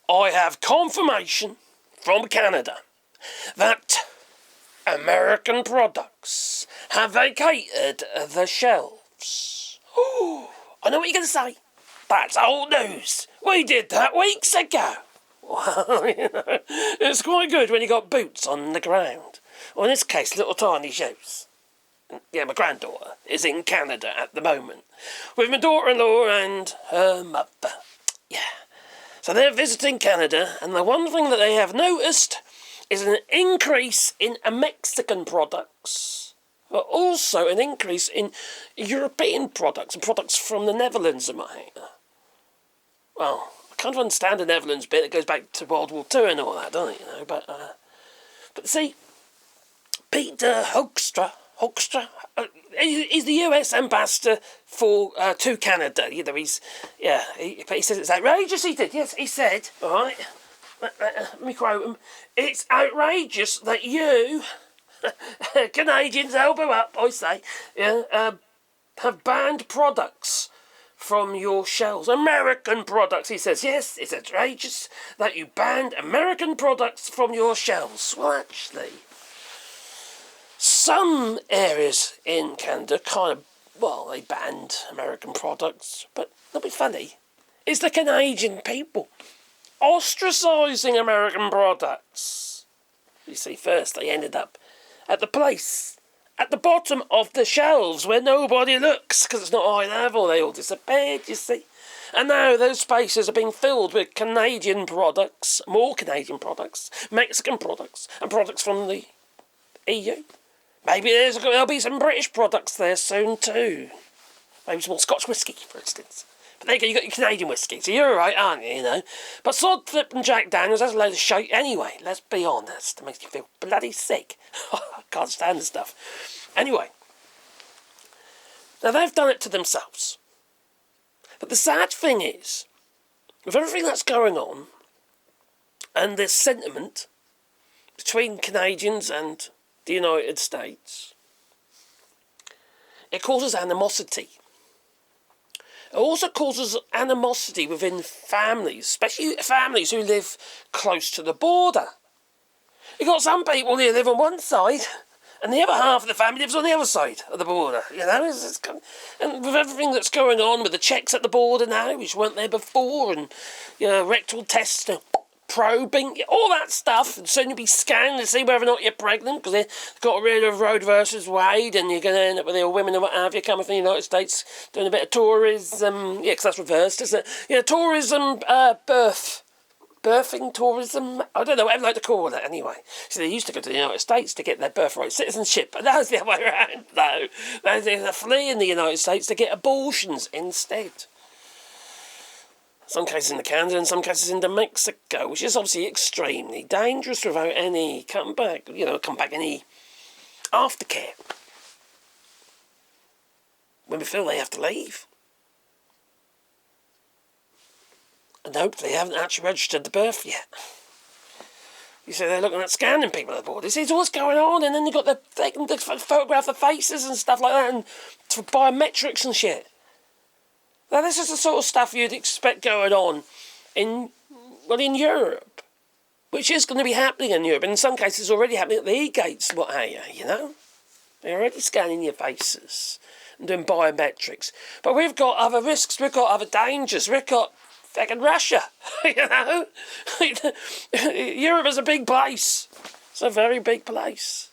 I have confirmation from Canada that American products have vacated the shelves. Oh, I know what you're going to say. That's old news. We did that weeks ago. Well, it's quite good when you got boots on the ground. Or in this case, little tiny shoes. Yeah, my granddaughter is in Canada at the moment with my daughter-in-law and her mother. Yeah. So they're visiting Canada, and the one thing that they have noticed is an increase in Mexican products, but also an increase in European products and products from the Netherlands, Well, I kind of understand the Netherlands bit. It goes back to World War II and all that, doesn't it? But see, Peter Hoekstra, he's the US ambassador to Canada. He says it's outrageous. He did, yes, he said, all right. Let me quote him. It's outrageous that you, Canadians, elbow up, I say, have banned products from your shelves. American products, he says. Yes, it's outrageous that you banned American products from your shelves. Well, actually, some areas in Canada they banned American products, but that'll be funny. It's the Canadian people ostracising American products. You see, first they ended up at the place at the bottom of the shelves where nobody looks because it's not high level. They all disappeared, you see. And now those spaces are being filled with Canadian products, more Canadian products, Mexican products, and products from the EU. Maybe there'll be some British products there soon too. Maybe some more Scotch whisky, for instance. But there you go, you got your Canadian whisky, so you're alright, aren't you, But Sod Flip and Jack Daniels, that's a load of shite anyway, let's be honest. It makes you feel bloody sick. I can't stand the stuff. Anyway, now they've done it to themselves. But the sad thing is, with everything that's going on, and this sentiment between Canadians and the United States, it causes animosity. It also causes animosity within families, especially families who live close to the border. You've got some people who live on one side, and the other half of the family lives on the other side of the border. And with everything that's going on with the checks at the border now, which weren't there before, and rectal tests, probing, all that stuff, and soon you'll be scanned to see whether or not you're pregnant, because they've got rid of Roe versus Wade, and you're going to end up with your women and what have you coming from the United States doing a bit of tourism, because that's reversed, isn't it? Tourism, birthing tourism, I don't know, whatever you like to call it anyway. So they used to go to the United States to get their birthright citizenship, but that's the other way around, though. They're fleeing the United States to get abortions instead. Some cases into Canada and some cases into Mexico, which is obviously extremely dangerous without any comeback, any aftercare. When we feel they have to leave. And hopefully they haven't actually registered the birth yet. You say they're looking at scanning people at the border. This is what's going on, and then you've got they can photograph the faces and stuff like that, and for biometrics and shit. Now, this is the sort of stuff you'd expect going on in Europe, which is going to be happening in Europe. And in some cases, already happening at the e-gates, what have you, They're already scanning your faces and doing biometrics. But we've got other risks, we've got other dangers, we've got fucking Russia, Europe is a big place. It's a very big place.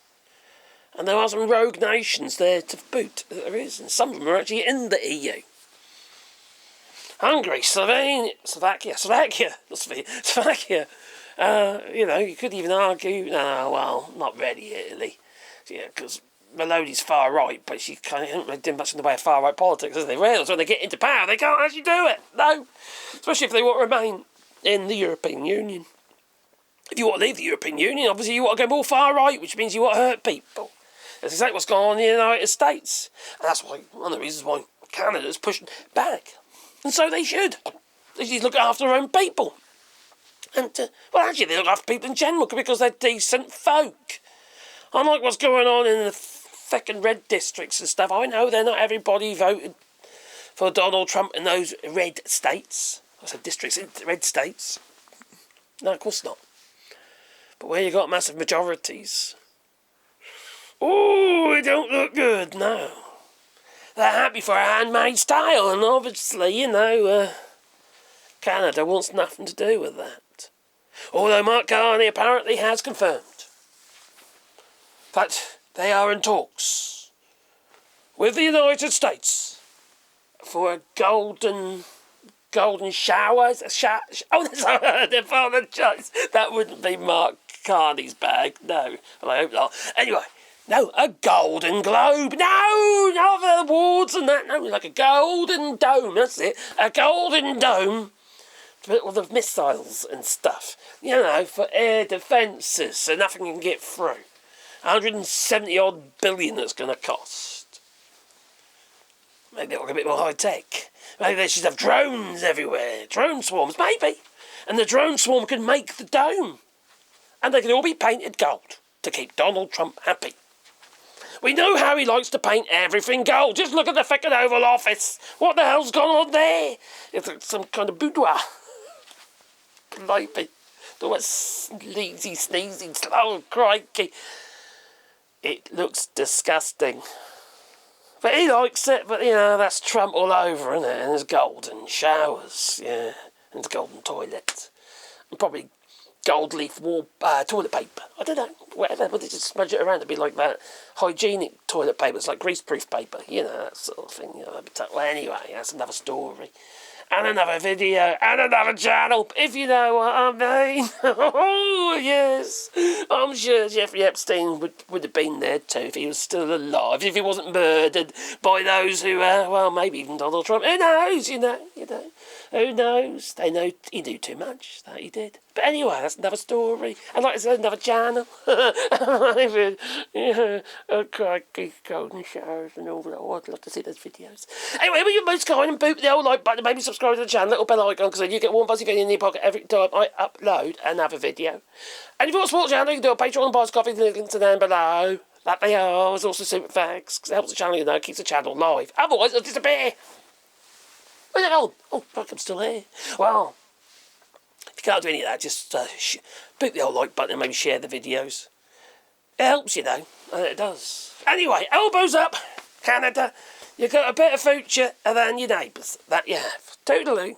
And there are some rogue nations there to boot, there is, and some of them are actually in the EU. Hungary, Slovakia. You could even argue, not really. Yeah, because Meloni's far right, but she kind of hasn't done much in the way of far right politics, has they? Realise when they get into power, they can't actually do it. No, especially if they want to remain in the European Union. If you want to leave the European Union, obviously you want to go more far right, which means you want to hurt people. That's exactly what's going on in the United States, and that's why one of the reasons why Canada's pushing back. And so they should. They should look after their own people. And, actually, they look after people in general because they're decent folk. Unlike what's going on in the fucking red districts and stuff. I know they're not everybody voted for Donald Trump in those red states. I said districts, red states. No, of course not. But where you got massive majorities, oh, it don't look good, no. They're happy for a handmade style, and obviously, Canada wants nothing to do with that. Although Mark Carney apparently has confirmed that they are in talks with the United States for a golden showers. I apologise. That wouldn't be Mark Carney's bag. No, well, I hope not. Anyway, no, a golden globe. No, not the awards and that. No, like a golden dome. That's it. A golden dome with the missiles and stuff. For air defences, so nothing can get through. 170 odd billion that's going to cost. Maybe it'll get a bit more high tech. Maybe they should have drones everywhere. Drone swarms, maybe. And the drone swarm can make the dome. And they can all be painted gold to keep Donald Trump happy. We know how he likes to paint everything gold. Just look at the frickin' Oval Office. What the hell's gone on there? It's like some kind of boudoir. Blimey. All that sleazy, sneezing, slow, crikey. It looks disgusting. But he likes it, but that's Trump all over, isn't it? And there's golden showers, and there's golden toilets. And probably gold leaf toilet paper. I don't know, whatever, but they just smudge it around. It'd be like that hygienic toilet paper. It's like greaseproof paper, that sort of thing. Well, anyway, that's another story. And another video, and another channel, if you know what I mean. Oh, yes. I'm sure Jeffrey Epstein would have been there too if he was still alive, if he wasn't murdered by those who, maybe even Donald Trump. Who knows, Who knows? They know he knew too much, that he did. But anyway, that's another story. And like I said, another channel. Crikey, golden showers and all that. Oh, I'd love to see those videos. Anyway, will you most kind and boot the old like button, maybe subscribe to the channel, little bell icon, because then you get one buzzy video in your pocket every time I upload another video. And if you want to support the channel, you can do a Patreon and buy us coffee, the links are down below. That they are. There's also super facts, because it helps the channel, keeps the channel live. Otherwise, it'll disappear. Where's it gone? Oh, fuck, I'm still here. Well, if you can't do any of that, just boot the old like button and maybe share the videos. It helps, it does. Anyway, elbows up, Canada. You've got a better future than your neighbours. That you have. Toodaloo.